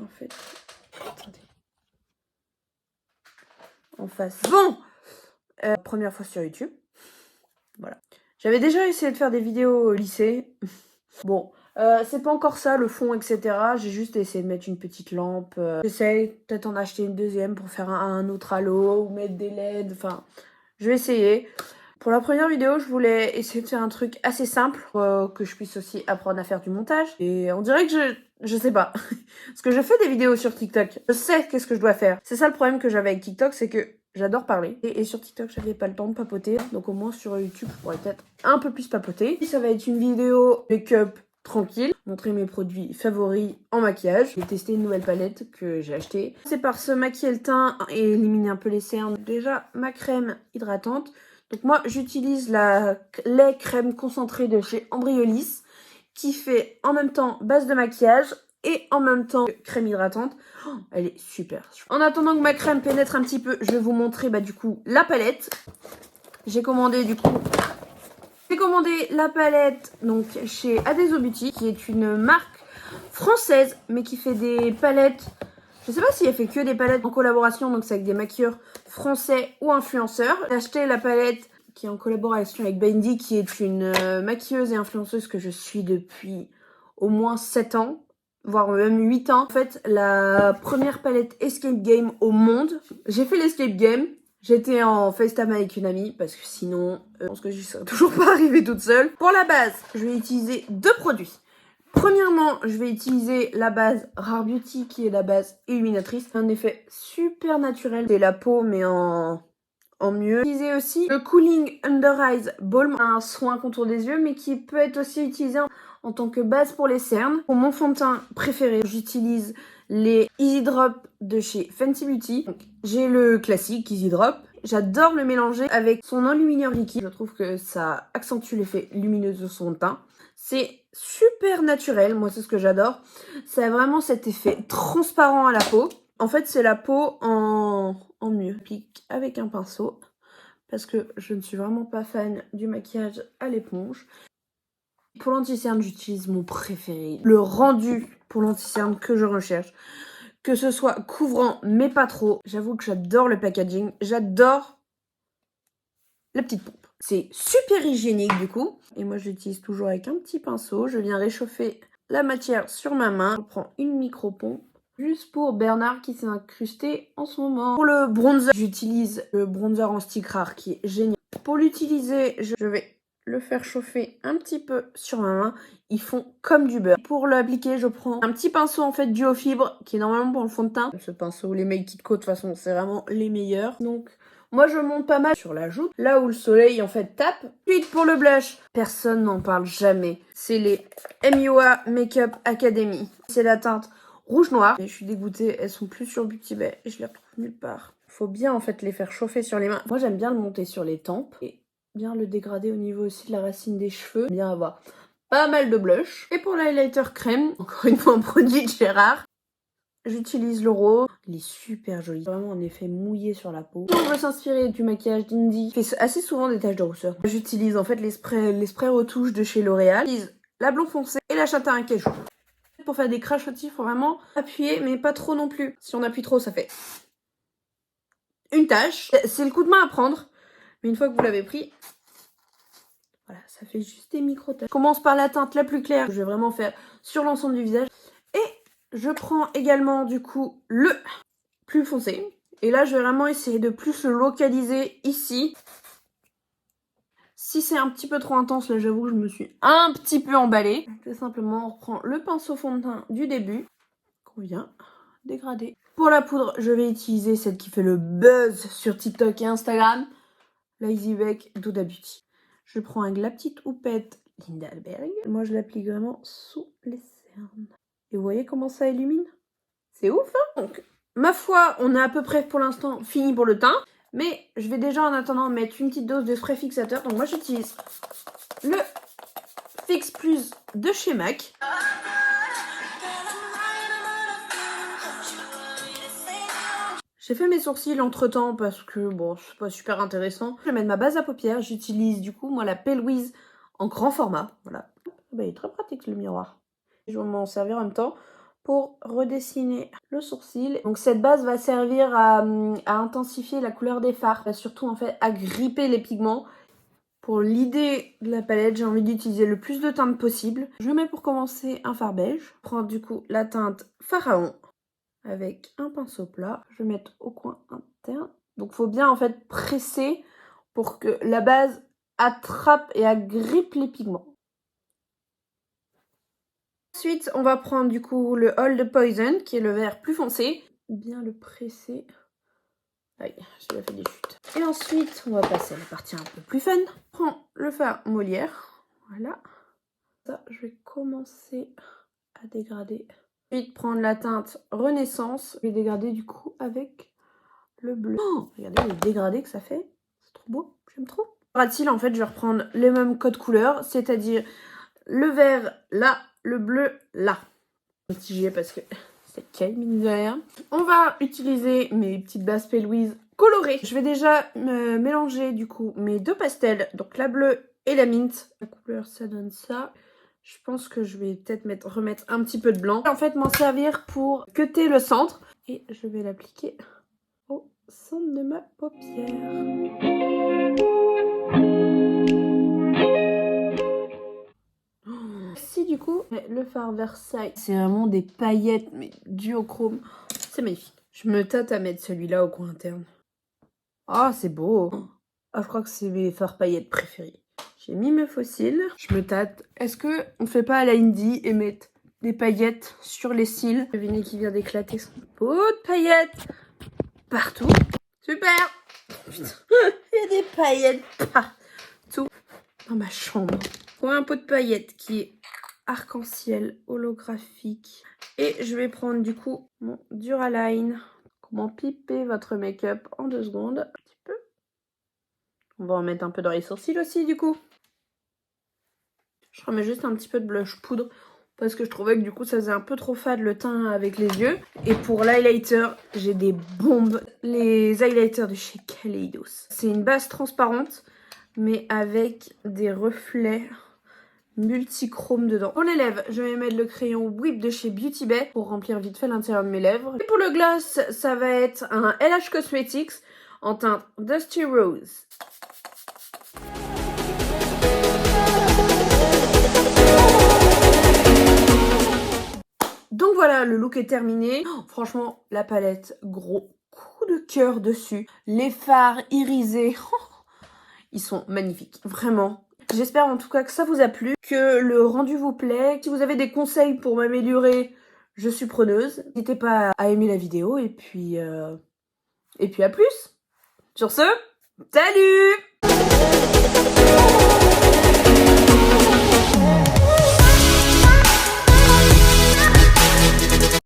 en fait. Attendez. En face. Bon, première fois sur YouTube. Voilà. J'avais déjà essayé de faire des vidéos au lycée. Bon, c'est pas encore ça, le fond, etc. J'ai juste essayé de mettre une petite lampe. J'essaye peut-être en acheter une deuxième pour faire un autre halo ou mettre des LED. Enfin, je vais essayer. Pour la première vidéo, je voulais essayer de faire un truc assez simple, que je puisse aussi apprendre à faire du montage. Et on dirait que je sais pas. Parce que je fais des vidéos sur TikTok. Je sais qu'est-ce que je dois faire. C'est ça le problème que j'avais avec TikTok, c'est que j'adore parler. Et sur TikTok, j'avais pas le temps de papoter. Donc au moins sur YouTube, je pourrais peut-être un peu plus papoter. Ça va être une vidéo make-up tranquille. Montrer mes produits favoris en maquillage. J'ai testé une nouvelle palette que j'ai achetée. C'est par se maquiller le teint et éliminer un peu les cernes. Déjà, ma crème hydratante. Donc moi, j'utilise la lait crème concentrée de chez Embryolisse qui fait en même temps base de maquillage et en même temps crème hydratante. Oh, elle est super. En attendant que ma crème pénètre un petit peu, je vais vous montrer du coup la palette. J'ai commandé la palette donc chez Adeso Beauty qui est une marque française mais qui fait des palettes. Je sais pas si elle fait que des palettes en collaboration, donc c'est avec des maquilleurs français ou influenceurs. J'ai acheté la palette qui est en collaboration avec Bendy, qui est une maquilleuse et influenceuse que je suis depuis au moins 7 ans, voire même 8 ans. En fait, la première palette Escape Game au monde. J'ai fait l'Escape Game. J'étais en FaceTime avec une amie, parce que sinon, je pense que je serais toujours pas arrivée toute seule. Pour la base, je vais utiliser 2 produits. Premièrement, je vais utiliser la base Rare Beauty qui est la base illuminatrice. Un effet super naturel. C'est la peau mais en mieux. Utiliser aussi le Cooling Under Eyes Balm, un soin contour des yeux mais qui peut être aussi utilisé en tant que base pour les cernes. Pour mon fond de teint préféré, j'utilise les Easy Drop de chez Fenty Beauty. J'ai le classique Easy Drop. J'adore le mélanger avec son enlumineur liquide. Je trouve que ça accentue l'effet lumineux de son teint. C'est super naturel, moi c'est ce que j'adore. Ça a vraiment cet effet transparent à la peau. En fait c'est la peau en mieux. Je pique avec un pinceau parce que je ne suis vraiment pas fan du maquillage à l'éponge. Pour l'anti-cerne j'utilise mon préféré. Le rendu pour l'anti-cerne que je recherche. Que ce soit couvrant mais pas trop. J'avoue que j'adore le packaging. J'adore la petite pompe. C'est super hygiénique du coup. Et moi je l'utilise toujours avec un petit pinceau. Je viens réchauffer la matière sur ma main. Je prends une micro-pompe. Juste pour Bernard qui s'est incrusté en ce moment. Pour le bronzer, j'utilise le bronzer en stick rare qui est génial. Pour l'utiliser, je vais le faire chauffer un petit peu sur ma main. Ils font comme du beurre. Pour l'appliquer, je prends un petit pinceau en fait duo fibre qui est normalement pour le fond de teint. Ce pinceau, les Make It Co de toute façon, c'est vraiment les meilleurs. Donc moi je monte pas mal sur la joue, là où le soleil en fait tape. Ensuite pour le blush, personne n'en parle jamais. C'est les MUA Makeup Academy. C'est la teinte rouge noir. Et je suis dégoûtée, elles sont plus sur Beauty Bay et je les retrouve nulle part. Faut bien en fait les faire chauffer sur les mains. Moi j'aime bien le monter sur les tempes et bien le dégrader au niveau aussi de la racine des cheveux. Bien avoir pas mal de blush. Et pour l'highlighter crème, encore une fois un produit de chez Rare. J'utilise le rose. Il est super joli. Vraiment un effet mouillé sur la peau. On va s'inspirer du maquillage d'Indy. Il fait assez souvent des taches de rousseur. J'utilise en fait les sprays retouches de chez L'Oréal. J'utilise la blond foncé et la châtain à cajou. Pour faire des crachotis, il faut vraiment appuyer, mais pas trop non plus. Si on appuie trop, ça fait une tache. C'est le coup de main à prendre. Mais une fois que vous l'avez pris, voilà, ça fait juste des micro-taches. Je commence par la teinte la plus claire que je vais vraiment faire sur l'ensemble du visage. Je prends également du coup le plus foncé. Et là, je vais vraiment essayer de plus le localiser ici. Si c'est un petit peu trop intense, là j'avoue que je me suis un petit peu emballée. Tout simplement, on reprend le pinceau fond de teint du début qu'on vient dégrader. Pour la poudre, je vais utiliser celle qui fait le buzz sur TikTok et Instagram. La Easy Bake d'Huda Beauty. Je prends avec la petite houppette Lindberg. Moi, je l'applique vraiment sous les cernes. Et vous voyez comment ça illumine? C'est ouf, hein? Donc, ma foi, on est à peu près pour l'instant fini pour le teint. Mais je vais déjà en attendant mettre une petite dose de spray fixateur. Donc moi, j'utilise le Fix Plus de chez MAC. J'ai fait mes sourcils entre temps parce que bon, c'est pas super intéressant. Je vais mettre ma base à paupières. J'utilise du coup, moi, la P. Louise en grand format. Voilà. Bah, il est très pratique le miroir. Je vais m'en servir en même temps pour redessiner le sourcil. Donc cette base va servir à intensifier la couleur des fards, surtout en fait à gripper les pigments. Pour l'idée de la palette, j'ai envie d'utiliser le plus de teintes possible. Je mets pour commencer un fard beige. Je prends du coup la teinte Pharaon avec un pinceau plat. Je vais mettre au coin interne. Donc il faut bien en fait presser pour que la base attrape et agrippe les pigments. Ensuite, on va prendre du coup le Old Poison, qui est le vert plus foncé. Bien le presser. Aïe, je l'ai fait des chutes. Et ensuite, on va passer à la partie un peu plus fun. Je prends le fard Molière. Voilà. Ça, je vais commencer à dégrader. Ensuite, prendre la teinte Renaissance. Je vais dégrader du coup avec le bleu. Oh, regardez le dégradé que ça fait. C'est trop beau, j'aime trop. Pour en fait, je vais reprendre les mêmes codes couleurs, c'est-à-dire le vert là, le bleu là. Mitigé parce que c'est calme mine de rien. On va utiliser mes petites bases P. Louise colorées. Je vais déjà mélanger du coup mes deux pastels, donc la bleue et la mint. La couleur ça donne ça. Je pense que je vais peut-être remettre un petit peu de blanc. En fait m'en servir pour cutter le centre. Et je vais l'appliquer au centre de ma paupière. Si du coup, le fard Versailles, c'est vraiment des paillettes, mais duochrome. C'est magnifique. Je me tâte à mettre celui-là au coin interne. Ah, c'est beau. Ah, je crois que c'est mes fards paillettes préférés. J'ai mis mes fossiles. Je me tâte. Est-ce que on fait pas à la Indie et mettre des paillettes sur les cils? Devinez qui vient d'éclater son pot de paillettes partout. Super. Putain. Il y a des paillettes partout dans ma chambre. Un pot de paillettes qui est arc-en-ciel holographique. Et je vais prendre du coup mon Duraline. Comment piper votre make-up en 2 secondes. Un petit peu. On va en mettre un peu dans les sourcils aussi du coup. Je remets juste un petit peu de blush poudre parce que je trouvais que du coup ça faisait un peu trop fade le teint avec les yeux. Et pour l'highlighter, j'ai des bombes. Les highlighters de chez Kaleidos. C'est une base transparente mais avec des reflets multichrome dedans. Pour les lèvres, je vais mettre le crayon Whip de chez Beauty Bay pour remplir vite fait l'intérieur de mes lèvres. Et pour le gloss, ça va être un LH Cosmetics en teinte Dusty Rose. Donc voilà, le look est terminé. Oh, franchement, la palette, gros coup de cœur dessus. Les fards irisés, ils sont magnifiques, vraiment. J'espère en tout cas que ça vous a plu, que le rendu vous plaît. Si vous avez des conseils pour m'améliorer, je suis preneuse. N'hésitez pas à aimer la vidéo et puis à plus. Sur ce, salut!